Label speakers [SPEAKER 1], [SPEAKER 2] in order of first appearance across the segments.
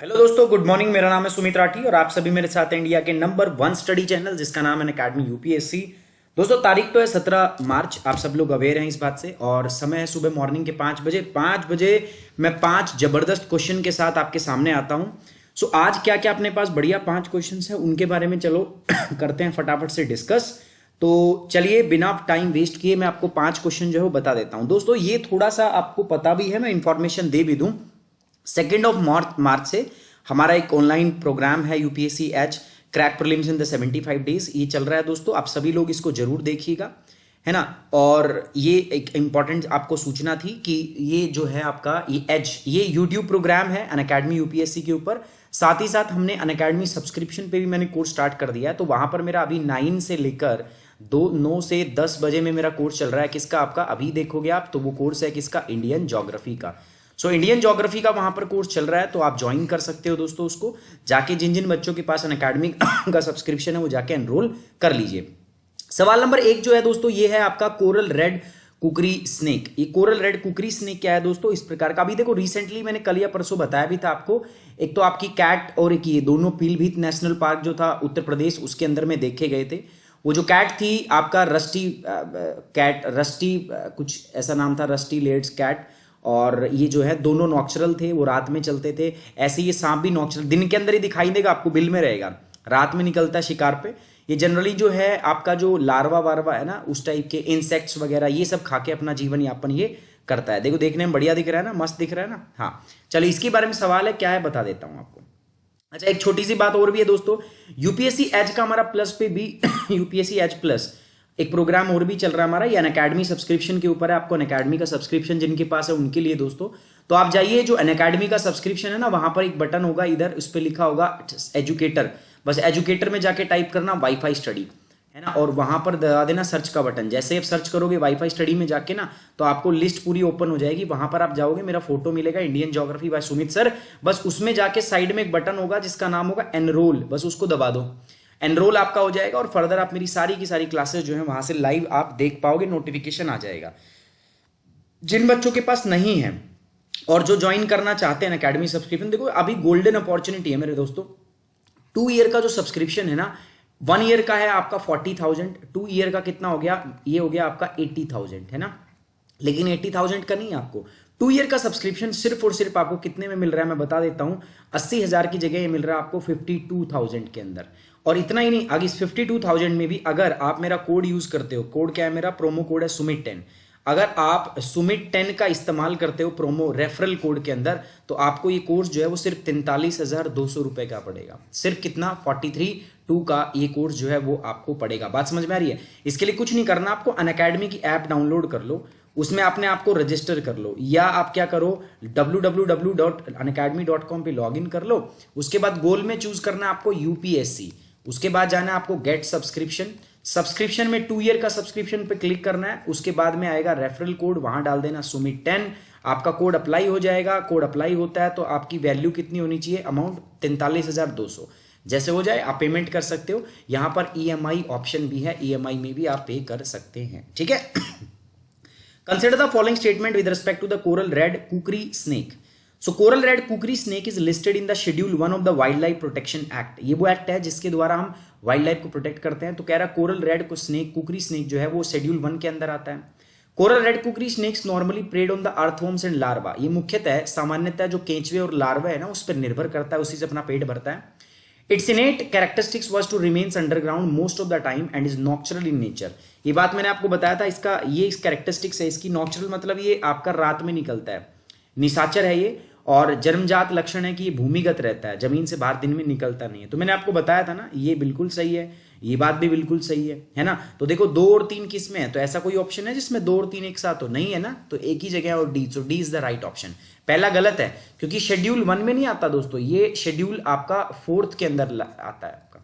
[SPEAKER 1] Hello दोस्तों, good morning. मेरा नाम है सुमित राठी और आप सभी मेरे साथ हैं इंडिया के नंबर 1 स्टडी चैनल जिसका नाम है अनअकैडमी यूपीएससी। दोस्तों, तारीख तो है 17 मार्च। आप सब लोग अवेयर हैं इस बात से और समय है सुबह मॉर्निंग के 5 बजे। 5 बजे मैं 5 जबरदस्त क्वेश्चन के साथ आपके सामने आता हूं। सो आज क्या क्या अपने पास बढ़िया 5 क्वेश्चन है उनके बारे में चलो करते हैं फटाफट से डिस्कस। तो चलिए बिना टाइम वेस्ट किए मैं आपको 5 क्वेश्चन जो है वो बता देता हूं। दोस्तों, ये थोड़ा सा आपको पता भी है, मैं इंफॉर्मेशन दे भी दूं। 2 मार्च से हमारा एक ऑनलाइन प्रोग्राम है UPSC H crack prelims in the 75 days. ये चल रहा है दोस्तों, आप सभी लोग इसको जरूर देखिएगा, है ना। और ये एक इंपॉर्टेंट आपको सूचना थी कि ये जो है आपका ये एज ये यूट्यूब प्रोग्राम है अनअकैडमी यूपीएससी के ऊपर। साथ ही साथ हमने अनअकैडमी सब्सक्रिप्शन पे भी मैंने कोर्स स्टार्ट कर दिया है। तो वहां पर मेरा अभी 9 से लेकर 9 से 10 बजे में मेरा कोर्स चल रहा है। किसका? आपका अभी देखोगे आप तो वो कोर्स है किसका? इंडियन ज्योग्राफी का। सो इंडियन ज्योग्राफी का वहां पर कोर्स चल रहा है, तो आप ज्वाइन कर सकते हो दोस्तों उसको। जाके जिन जिन बच्चों के पास अनअकैडमी का सब्सक्रिप्शन है वो जाके एनरोल कर लीजिए। सवाल नंबर 1 जो है दोस्तों, ये है आपका कोरल रेड कुकरी स्नेक। ये कोरल रेड कुकरी स्नेक क्या है दोस्तों? इस प्रकार का। अभी देखो रिसेंटली मैंने कल या परसों बताया भी था आपको। एक तो आपकी कैट और एक ये दोनों पीलीभीत नेशनल पार्क जो था उत्तर प्रदेश, उसके अंदर में देखे गए थे। वो जो कैट थी आपका रस्टी कैट, रस्टी कुछ ऐसा नाम था, रस्टी लेड्स कैट। और ये जो है दोनों नॉक्चरल थे, वो रात में चलते थे। ऐसे ये सांप भी नॉक्चरल दिन के अंदर ही दिखाई देगा आपको, बिल में रहेगा, रात में निकलता है शिकार पे। ये जनरली जो है आपका जो लार्वा वार्वा है ना, उस टाइप के इंसेक्ट्स वगैरह ये सब खा के अपना जीवन यापन ये करता है। देखो देखने में बढ़िया दिख रहा है ना, मस्त दिख रहा है ना। हाँ चलो, इसके बारे में सवाल है, क्या है बता देता हूं आपको। अच्छा, एक छोटी सी बात और भी है दोस्तों, यूपीएससी एज का हमारा प्लस पे भी यूपीएससी एज प्लस एक प्रोग्राम और भी चल रहा है हमारा। ये अनअकैडमी सब्सक्रिप्शन के ऊपर है। आपको अनअकैडमी का सब्सक्रिप्शन जिनके पास है उनके लिए दोस्तों, तो आप जाइए, जो अनअकैडमी का सब्सक्रिप्शन है ना, वहां पर एक बटन होगा, इधर उस पर लिखा होगा एजुकेटर। बस एजुकेटर में जाके टाइप करना वाईफाई स्टडी, है ना, और वहां पर दबा देना सर्च का बटन। जैसे आप सर्च करोगे वाईफाई स्टडी में जाके ना, तो आपको लिस्ट पूरी ओपन हो जाएगी। वहां पर आप जाओगे, मेरा फोटो मिलेगा Indian geography bye Sumit sir. बस उसमें जाके साइड में एक बटन होगा जिसका नाम होगा एनरोल, बस उसको दबा दो। एनरोल आपका हो जाएगा और फर्दर आप मेरी सारी की सारी क्लासेस जो है वहां से लाइव आप देख पाओगे, नोटिफिकेशन आ जाएगा। जिन बच्चों के पास नहीं है और जो ज्वाइन करना चाहते हैं अकेडमी सब्सक्रिप्शन, देखो अभी गोल्डन अपॉर्चुनिटी है मेरे दोस्तों। 2 ईयर का जो सब्सक्रिप्शन है ना, 1 ईयर का है आपका 40,000, 2 ईयर का कितना हो गया? ये हो गया आपका 80,000, है ना। लेकिन 80,000 का नहीं, आपको 2 ईयर का सब्सक्रिप्शन सिर्फ और सिर्फ आपको कितने में मिल रहा है मैं बता देता हूं। 80,000 की जगह ये मिल रहा है आपको 52,000 के अंदर। और इतना ही नहीं, आगे इस 52,000 में भी अगर आप मेरा कोड यूज करते हो, कोड क्या है मेरा? प्रोमो कोड है सुमित10। अगर आप सुमित10 का इस्तेमाल करते हो प्रोमो रेफरल कोड के अंदर, तो आपको ये कोर्स जो है वो सिर्फ 43,200 रुपए का पड़ेगा। सिर्फ कितना? 43,200 का ये कोर्स जो है वो आपको पड़ेगा। बात समझ में आ रही है? इसके लिए कुछ नहीं करना, आपको अनअकैडमी की ऐप डाउनलोड कर लो, उसमें अपने आप को रजिस्टर कर लो, या आप क्या करो www.unacademy.com पे लॉग इन कर लो। उसके बाद गोल में चूज करना है आपको यूपीएससी। उसके बाद जाना है आपको गेट सब्सक्रिप्शन। सब्सक्रिप्शन में 2 ईयर का सब्सक्रिप्शन पे क्लिक करना है। उसके बाद में आएगा रेफरल कोड, वहां डाल देना सुमित10। आपका कोड अप्लाई हो जाएगा। कोड अप्लाई होता है तो आपकी वैल्यू कितनी होनी चाहिए? अमाउंट 43,200। जैसे हो जाए आप पेमेंट कर सकते हो। यहां पर ईएमआई ऑप्शन भी है, ईएमआई में भी आप पे कर सकते हैं, ठीक है। Consider the following statement with respect to the coral red kukri snake. So coral red kukri snake is listed in the schedule 1 of the Wildlife Protection Act. ये वो एक्ट है जिसके द्वारा हम वाइल्ड लाइफ को प्रोटेक्ट करते हैं। तो कह रहा कोरल रेड को स्नेक, कुकरी स्नेक जो है वो शेड्यूल 1 के अंदर आता है। Coral red kukri snakes normally prey on the earthworms and larva. ये मुख्यतः सामान्यतः जो केंचुए और लार्वा है ना, उस पर निर्भर करता है, उसी से अपना पेट भरता है। Its innate characteristics was to remains underground most of the time and is nocturnal in nature. ये बात मैंने आपको बताया था, इसका ये इस कैरेक्टरिस्टिक्स है इसकी। नॉक्चरल मतलब ये आपका रात में निकलता है, निशाचर है ये। और जन्मजात लक्षण है कि ये भूमिगत रहता है, जमीन से बाहर दिन में निकलता नहीं है। तो मैंने आपको बताया था ना, ये बिल्कुल सही है, ये बात भी बिल्कुल सही है ना। तो देखो 2 और 3 किस में है? तो ऐसा कोई ऑप्शन है जिसमें 2 और 3 एक साथ हो? नहीं है ना, तो एक ही जगह और D. So D is the right option. पहला गलत है क्योंकि शेड्यूल 1 में नहीं आता दोस्तों, ये शेड्यूल आपका 4th के अंदर आता है आपका,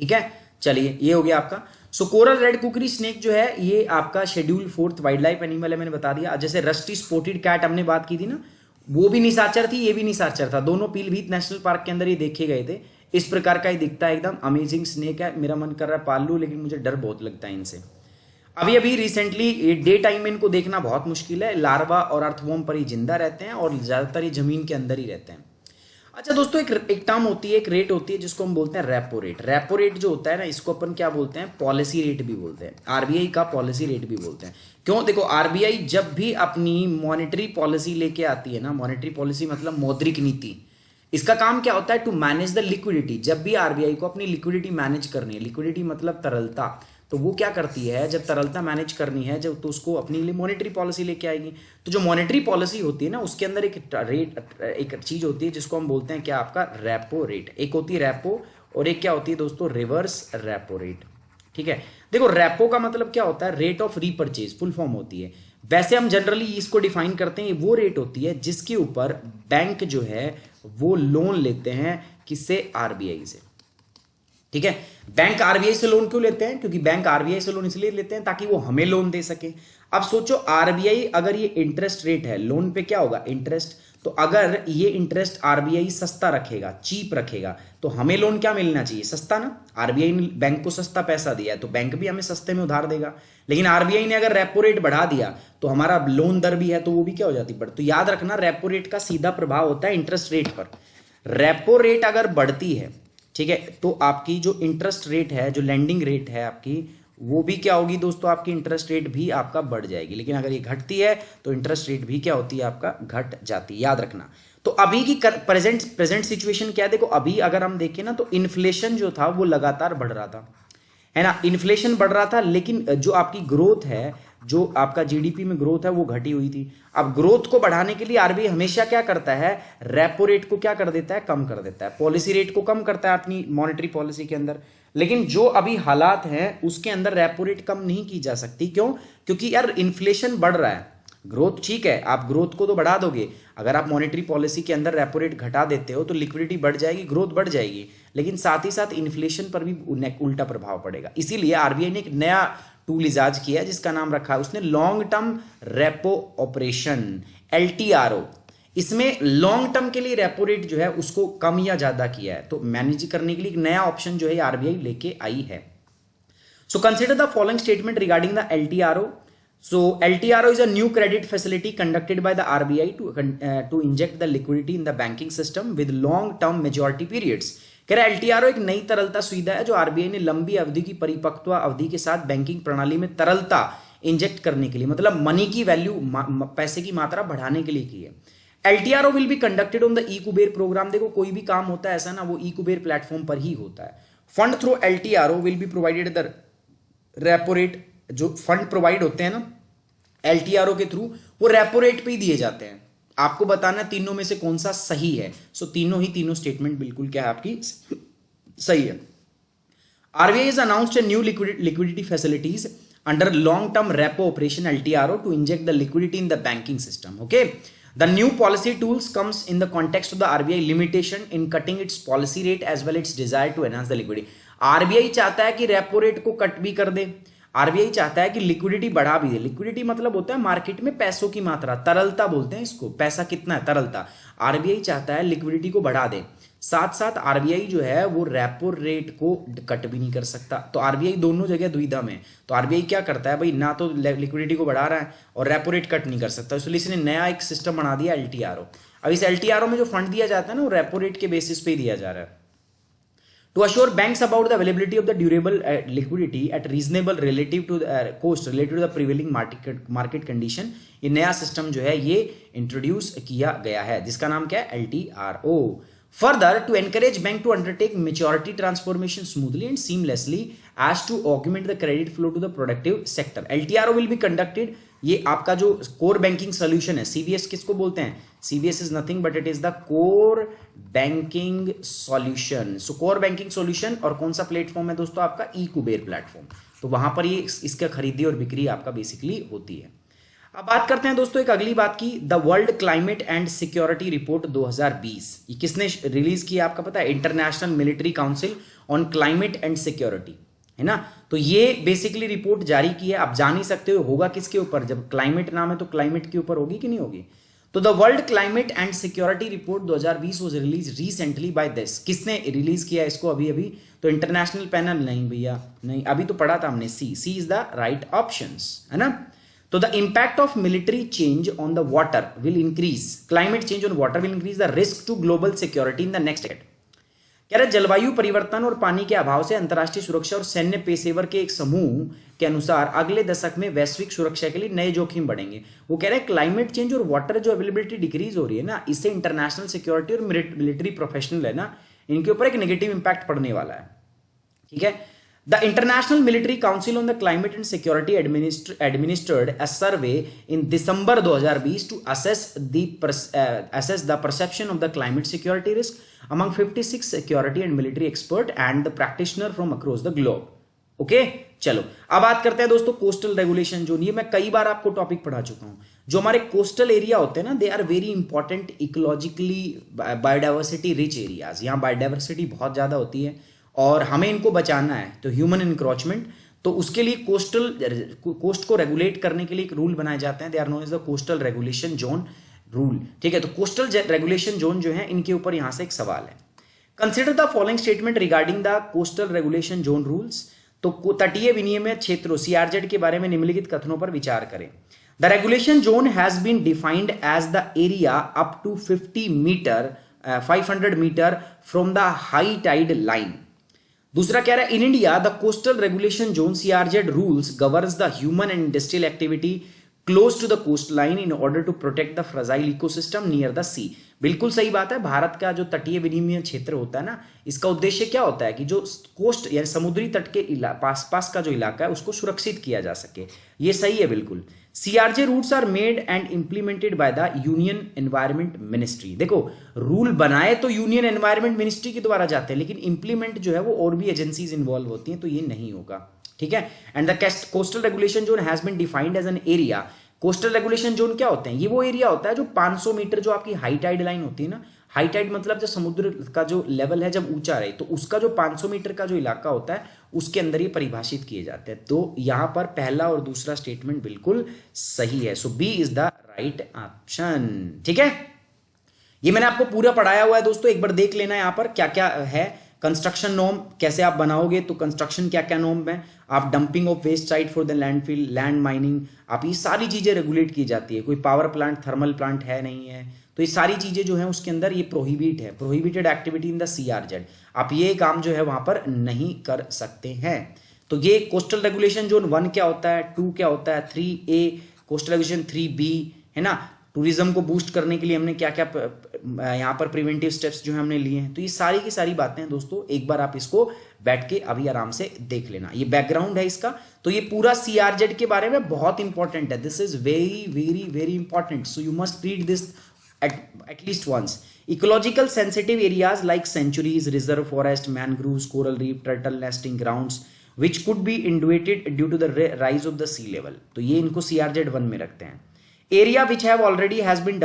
[SPEAKER 1] ठीक है। चलिए ये हो गया आपका। सो कोरल रेड कुकरी स्नेक जो है ये आपका schedule 4th wild life animal है, मैंने बता दिया। जैसे रस्टी स्पॉटेड कैट हमने बात की थी ना, वो भी निशाचर थी, ये भी निशाचर था। दोनों पीलीभीत नेशनल पार्क के अंदर ये देखे गए थे। इस प्रकार का ही दिखता है, एकदम अमेजिंग स्नेक है। मेरा मन कर रहा है पाल लूं, लेकिन मुझे डर बहुत लगता है इनसे। अभी अभी रिसेंटली डे टाइम में इनको देखना बहुत मुश्किल है। लार्वा और अर्थवॉर्म पर ही जिंदा रहते हैं और ज्यादातर ये जमीन के अंदर ही रहते हैं। अच्छा दोस्तों, एक टर्म होती है, एक रेट होती है जिसको हम बोलते हैं रेपो रेट। रेपो रेट जो होता है ना, इसको अपन क्या बोलते हैं, पॉलिसी रेट भी बोलते हैं, आरबीआई का पॉलिसी रेट भी बोलते हैं। क्यों? देखो, आरबीआई जब भी अपनी मॉनेटरी पॉलिसी लेके आती है ना, मॉनेटरी पॉलिसी मतलब मौद्रिक नीति, इसका काम क्या होता है, टू मैनेज द लिक्विडिटी। जब भी आरबीआई को अपनी लिक्विडिटी मैनेज करनी है, लिक्विडिटी मतलब तरलता, तो वो क्या करती है, जब तरलता मैनेज करनी है जब, तो उसको अपनी लिए मॉनेटरी पॉलिसी लेके आएगी। तो जो मॉनेटरी पॉलिसी होती है ना, उसके अंदर एक रेट, एक चीज होती है जिसको हम बोलते हैं क्या, आपका रेपो रेट। एक होती है रेपो और एक क्या होती है दोस्तों, रिवर्स रेपो रेट। ठीक है, देखो रेपो का मतलब क्या होता है, rate of repurchase, full form होती है। वैसे हम जनरली इसको डिफाइन करते हैं, वो रेट होती है जिसके ऊपर बैंक जो है वो लोन लेते हैं, किससे, आरबीआई से। ठीक है, बैंक आरबीआई से लोन क्यों लेते हैं, क्योंकि बैंक आरबीआई से लोन इसलिए लेते हैं ताकि वो हमें लोन दे सके। अब सोचो, आरबीआई अगर ये इंटरेस्ट रेट है, लोन पे क्या होगा, इंटरेस्ट, तो अगर ये इंटरेस्ट आरबीआई सस्ता रखेगा, चीप रखेगा, तो हमें लोन क्या मिलना चाहिए, सस्ता ना। आरबीआई ने बैंक को सस्ता पैसा दिया है तो बैंक भी हमें सस्ते में उधार देगा। लेकिन आरबीआई ने अगर रेपो रेट बढ़ा दिया तो हमारा लोन दर भी है तो वो भी क्या हो जाती है, तो याद रखना, रेपो रेट का सीधा प्रभाव होता है इंटरेस्ट रेट पर। रेपो रेट अगर बढ़ती है, ठीक है, तो आपकी जो इंटरेस्ट रेट है, जो लेंडिंग रेट है आपकी, वो भी क्या होगी दोस्तों, आपकी इंटरेस्ट रेट भी आपका बढ़ जाएगी। लेकिन अगर ये घटती है तो इंटरेस्ट रेट भी क्या होती है, आपका घट जाती है, याद रखना। तो अभी की प्रेजेंट सिचुएशन क्या है, देखो अभी अगर हम देखें ना, तो इन्फ्लेशन जो था वो लगातार बढ़ रहा था, है ना, इन्फ्लेशन बढ़ रहा था, लेकिन जो आपकी ग्रोथ है, जो आपका जीडीपी में ग्रोथ है, वो घटी हुई थी। अब ग्रोथ को बढ़ाने के लिए आरबीआई हमेशा क्या करता है, रेपो रेट को क्या कर देता है, कम कर देता है, पॉलिसी रेट को कम करता है अपनी मॉनेटरी पॉलिसी के अंदर। लेकिन जो अभी हालात हैं उसके अंदर रेपो रेट कम नहीं की जा सकती। क्यों? क्योंकि यार इन्फ्लेशन बढ़ रहा है, ग्रोथ ठीक है, आप ग्रोथ को तो बढ़ा दोगे, अगर आप मॉनेटरी पॉलिसी के अंदर रेपो रेट घटा देते हो तो लिक्विडिटी बढ़ जाएगी, ग्रोथ बढ़ जाएगी, लेकिन साथ ही साथ इन्फ्लेशन पर भी उल्टा प्रभाव पड़ेगा। इसीलिए आरबीआई ने एक नया टूल इजाद किया है जिसका नाम रखा है उसने लॉन्ग टर्म रेपो ऑपरेशन, एलटीआरओ। इसमें लॉन्ग टर्म के लिए रेपो रेट जो है उसको कम या ज्यादा किया है, तो मैनेज करने के लिए एक नया ऑप्शन जो है आरबीआई लेके आई है। So consider the following statement regarding the LTRO. So LTRO is a new credit facility conducted by the RBI to inject the liquidity in the banking system with long-term maturity periods. कह रहा है LTRO एक नई तरलता सुविधा है जो RBI ने लंबी अवधि की परिपक्वता अवधि के साथ बैंकिंग प्रणाली में तरलता इंजेक्ट करने के लिए, मतलब मनी की वैल्यू, पैसे की मात्रा बढ़ाने के लिए की है। LTRO will be conducted on the e-कुबेर प्रोग्राम। देखो कोई भी काम होता है ऐसा ना, वो e-कुबेर प्लेटफॉर्म पर ही होता है। Fund through LTRO will be provided the repo rate, जो फंड प्रोवाइड होते हैं ना एलटीआरओ के थ्रू, वो रेपो रेट पे ही दिए जाते हैं। आपको बताना तीनों में से कौन सा सही है। सो तीनों स्टेटमेंट बिल्कुल क्या है, आपकी सही है। RBI is announced a new liquidity facilities under long term repo operation LTRO to inject the liquidity in the banking system. Okay, the new policy tools comes in the context of the RBI limitation in cutting its policy rate as well its desire to enhance the liquidity. RBI चाहता है कि repo rate को cut भी कर दे, RBI चाहता है कि liquidity बढ़ा भी दे। लिक्विडिटी मतलब होता है मार्केट में पैसों की मात्रा, तरलता बोलते हैं इसको, पैसा कितना है, तरलता। आरबीआई चाहता है लिक्विडिटी को बढ़ा दे, साथ साथ आरबीआई जो है वो रेपो रेट को कट भी नहीं कर सकता। तो आरबीआई दोनों जगह दुविधा में। तो आरबीआई क्या करता है भाई, ना तो लिक्विडिटी को बढ़ा रहा है और रेपो रेट कट नहीं कर सकता, इसलिए इसने नया एक सिस्टम बना दिया एलटीआरओ। अब इस एलटीआरओ में जो फंड दिया जाता है ना, वो रेपो रेट के बेसिस पे दिया जा रहा है। To assure banks about the availability of the durable liquidity at reasonable relative to cost related to the prevailing market condition, ये नया सिस्टम जो है ये इंट्रोड्यूस किया गया है जिसका नाम क्या है, LTRO. Further, to encourage bank to undertake maturity transformation smoothly and seamlessly as to augment the credit flow to the productive sector, LTRO will be conducted. ये आपका जो कोर बैंकिंग सोल्यूशन है, सीबीएस किसको बोलते हैं, CBS is nothing but it is the core banking solution. So core banking solution, और कौन सा प्लेटफॉर्म है दोस्तों, आपका ई कुबेर प्लेटफॉर्म। तो वहां पर ये इसका खरीदी और बिक्री आपका बेसिकली होती है। अब बात करते हैं दोस्तों एक अगली बात की, the world climate and security report 2020। ये किसने रिलीज किया आपका पता है, international military council on climate and security, है ना। तो ये बेसिकली रिपोर्ट जारी की है। आप जान ही सकते हो होगा किसके ऊपर, जब क्लाइमेट नाम है तो क्लाइमेट के ऊपर होगी कि नहीं होगी। तो the world climate and security report 2020 was released recently by this. किसने रिलीज किया इसको अभी, तो इंटरनेशनल पैनल नहीं भैया, नहीं, अभी तो पढ़ा था हमने, C is the right options, है ना। तो the impact of military change on the water will increase, climate change on water will increase the risk to global security in the next decade. कह रहे जलवायु परिवर्तन और पानी के अभाव से अंतर्राष्ट्रीय सुरक्षा और सैन्य पेशेवर के एक समूह के अनुसार अगले दशक में वैश्विक सुरक्षा के लिए नए जोखिम बढ़ेंगे। वो कह रहे हैं क्लाइमेट चेंज और वाटर जो अवेलेबिलिटी डिक्रीज हो रही है ना, इससे इंटरनेशनल सिक्योरिटी और मिलिट्री प्रोफेशनल है ना, इनके ऊपर एक नेगेटिव इंपैक्ट पड़ने वाला है। ठीक है, the international military council on the climate and security administered a survey in December 2020 to assess the perception of the climate security risk among 56 security and military expert and the practitioner from across the globe। Okay, चलो अब बात करते हैं दोस्तों coastal regulation zone. ये मैं कई बार आपको टॉपिक पढ़ा चुका हूं। जो हमारे कोस्टल एरिया होते हैं ना, they are very important ecologically biodiversity rich areas. यहाँ बायोडाइवर्सिटी बहुत ज्यादा होती है और हमें इनको बचाना है, तो ह्यूमन इंक्रोचमेंट, तो उसके लिए कोस्ट को रेगुलेट करने के लिए एक रूल बनाए जाते हैं, they are known as the coastal regulation zone rule. ठीक है, तो कोस्टल रेगुलेशन जोन जो है, इनके ऊपर यहां से एक सवाल है। Consider the following statement regarding the coastal regulation zone rules. तो तटीय विनियमन क्षेत्रों सीआरजेड के बारे में निम्नलिखित कथनों पर विचार करें। The regulation zone has been defined as the area up to 500 metre from the high tide line. दूसरा क्या रहा है, in India the coastal regulation zone CRZ rules governs the human and industrial activity close to the coast line in order to protect the fragile ecosystem near the sea. बिल्कुल सही बात है। भारत का जो तटीय विनिमय क्षेत्र होता है ना, इसका उद्देश्य क्या होता है कि जो कोस्ट यानी समुद्री तट के पास का जो इलाका है उसको सुरक्षित किया जा सके। ये सही है बिल्कुल। CRZ rules are made and implemented by the union environment ministry. देखो, रूल बनाए तो यूनियन एनवायरमेंट मिनिस्ट्री के द्वारा जाते हैं, लेकिन इंप्लीमेंट जो है वो और भी एजेंसीज इन्वॉल्व होती हैं, तो ये नहीं होगा। ठीक है, and the coastal regulation zone has been defined as an area. Coastal regulation zone क्या होते हैं, ये वो एरिया होता है जो 500 मीटर जो आपकी हाई टाइड लाइन होती है ना, हाई टाइड मतलब जो समुद्र का जो लेवल है जब ऊंचा रहे, तो उसका जो 500 मीटर का जो इलाका होता है उसके अंदर ये परिभाषित किए जाते हैं। तो यहां पर पहला और दूसरा स्टेटमेंट बिल्कुल सही है। So B is the right option. ठीक है, ये मैंने आपको पूरा पढ़ाया हुआ है दोस्तों, एक बार देख लेना यहां पर क्या क्या है। कंस्ट्रक्शन नॉर्म कैसे आप बनाओगे, तो कंस्ट्रक्शन क्या क्या नॉर्म है, आप dumping of waste site for the landfill, land mining, आप ये सारी चीजें रेगुलेट की जाती है। कोई पावर प्लांट, थर्मल प्लांट है नहीं है, तो ये सारी चीजें जो है उसके अंदर ये प्रोहिबिट है, prohibited activity in the CRZ. आप ये काम जो है वहां पर नहीं कर सकते हैं। तो ये कोस्टल रेगुलेशन जोन 1 क्या होता है, 2 क्या होता है, 3A कोस्टल रेगुलेशन, 3B है ना। टूरिज्म को बूस्ट करने के लिए हमने क्या क्या यहाँ पर प्रिवेंटिव स्टेप्स जो है हमने लिए हैं। तो ये सारी की सारी बातें दोस्तों एक बार आप इसको बैठ के अभी आराम से देख लेना। ये बैकग्राउंड है इसका। तो ये पूरा सीआरजेड के बारे में बहुत इंपॉर्टेंट है। This is very very very important, so you must read this at least once. Ecological sensitive areas like sanctuaries, reserve forest, mangroves, coral reef, turtle nesting grounds which could be inundated due to the rise of the sea level. तो ये इनको CRZ 1 में रखते हैं। Area which have already have been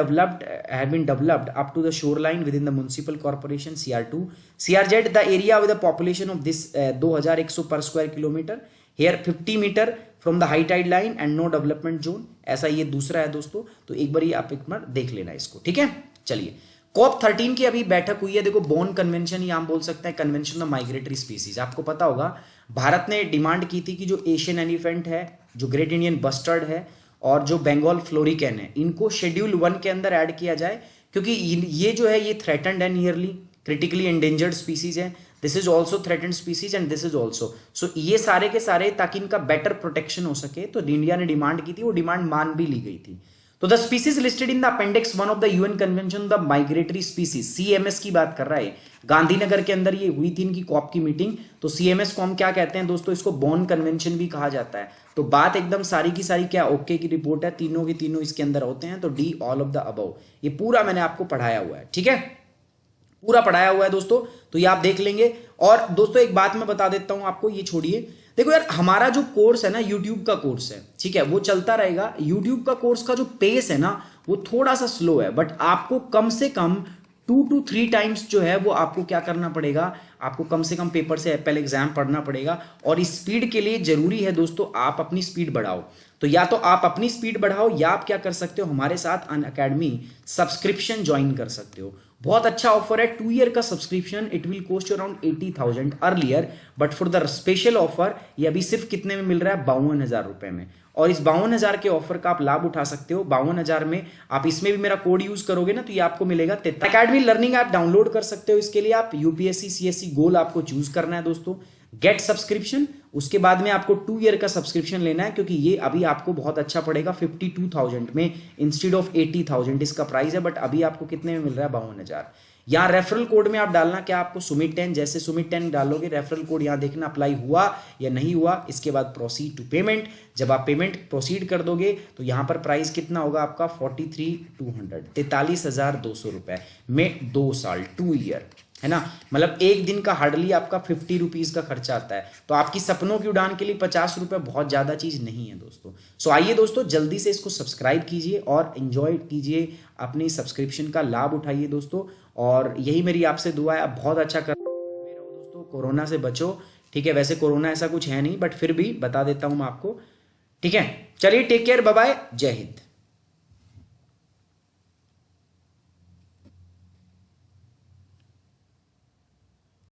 [SPEAKER 1] developed up to the shoreline within the municipal corporation CR2. CRZ the area with the population of this 2100 per square kilometer. Here 50 meter from the high tide line and no development zone। ऐसा ये दूसरा है दोस्तों, तो एक बार ये आप एक बार देख लेना इसको। ठीक है, चलिए COP 13 की अभी बैठक हुई है। देखो, बोन कन्वेंशन या हम बोल सकते हैं कन्वेंशन ऑफ माइग्रेटरी स्पीसीज। आपको पता होगा भारत ने डिमांड की थी कि जो एशियन एलिफेंट है, जो ग्रेट इंडियन बस्टर्ड है और जो बंगाल फ्लोरिकन है, इनको शेड्यूल 1 के अंदर ऐड किया जाए, क्योंकि ये जो है ये थ्रेटन्ड है, नियरली क्रिटिकली एंडेंजर्ड स्पीसीज है। This is also threatened species and this is also, so ये सारे के सारे ताकि इनका बेटर प्रोटेक्शन हो सके, तो इंडिया ने डिमांड की थी, वो डिमांड मान भी ली गई थी। तो the species listed in the appendix 1 of the UN convention the migratory species, CMS की बात कर रहा है। गांधीनगर के अंदर ये हुई थी इनकी कॉप की मीटिंग। तो सीएमएस को हम क्या कहते हैं दोस्तों, इसको बोन कन्वेंशन भी कहा जाता है। तो बात एकदम सारी की सारी क्या ओके की रिपोर्ट है, तीनों के तीनों इसके अंदर होते हैं। तो D all of the above, ये पूरा मैंने आपको पढ़ाया हुआ है। ठीक है, पूरा पढ़ाया हुआ है दोस्तों, तो ये आप देख लेंगे। और दोस्तों एक बात मैं बता देता हूं आपको, ये छोड़िए, देखो यार हमारा जो कोर्स है ना, यूट्यूब का कोर्स है, ठीक है, वो चलता रहेगा। यूट्यूब का कोर्स का जो पेस है ना, वो थोड़ा सा स्लो है, बट आपको कम से कम 2 to 3 टाइम्स जो है वो आपको क्या करना पड़ेगा, आपको कम से कम पेपर से पहले एग्जाम पढ़ना पड़ेगा। और इस स्पीड के लिए जरूरी है दोस्तों आप अपनी स्पीड बढ़ाओ। तो या तो आप अपनी स्पीड बढ़ाओ, या आप क्या कर सकते हो, हमारे साथ अनअकैडमी सब्सक्रिप्शन ज्वाइन कर सकते हो। बहुत अच्छा ऑफर है, 2 ईयर का subscription. It will cost you around 80,000 earlier, but for the special offer ये अभी सिर्फ कितने में मिल रहा है, 52,000 रुपए में। और इस 52,000 के ऑफर का आप लाभ उठा सकते हो। 52,000 में आप इसमें भी मेरा कोड यूज करोगे ना तो ये आपको मिलेगा 43। अकेडमी लर्निंग ऐप डाउनलोड कर सकते हो। इसके लिए आप यूपीएससी सीएससी गोल आपको चूज करना है दोस्तों। गेट सब्सक्रिप्शन, उसके बाद में आपको 2 ईयर का सब्सक्रिप्शन लेना है, क्योंकि ये अभी आपको बहुत अच्छा पड़ेगा 52,000 में इंस्टेड ऑफ 80,000 इसका प्राइस है। बट अभी आपको कितने में मिल रहा है? 52,000। यहाँ रेफरल कोड में आप डालना क्या, आपको सुमित 10, जैसे सुमित 10 डालोगे रेफरल कोड यहाँ देखना अप्लाई हुआ या नहीं हुआ। इसके बाद प्रोसीड टू पेमेंट, जब आप पेमेंट प्रोसीड कर दोगे तो यहाँ पर प्राइस कितना होगा आपका 43,200, 43,200 रुपए में 2 साल 2 ईयर, है ना। मतलब एक दिन का हार्डली आपका 50 रुपीज का खर्चा आता है। तो आपकी सपनों की उड़ान के लिए 50 रुपए बहुत ज्यादा चीज नहीं है दोस्तों। सो आइए दोस्तों जल्दी से इसको सब्सक्राइब कीजिए और एंजॉय कीजिए, अपनी सब्सक्रिप्शन का लाभ उठाइए दोस्तों। और यही मेरी आपसे दुआ है, आप बहुत अच्छा कर रहे हो दोस्तों, कोरोना से बचो, ठीक है। वैसे कोरोना ऐसा कुछ है नहीं, बट फिर भी बता देता हूं मैं आपको, ठीक है। चलिए टेक केयर, बाय बाय, जय हिंद।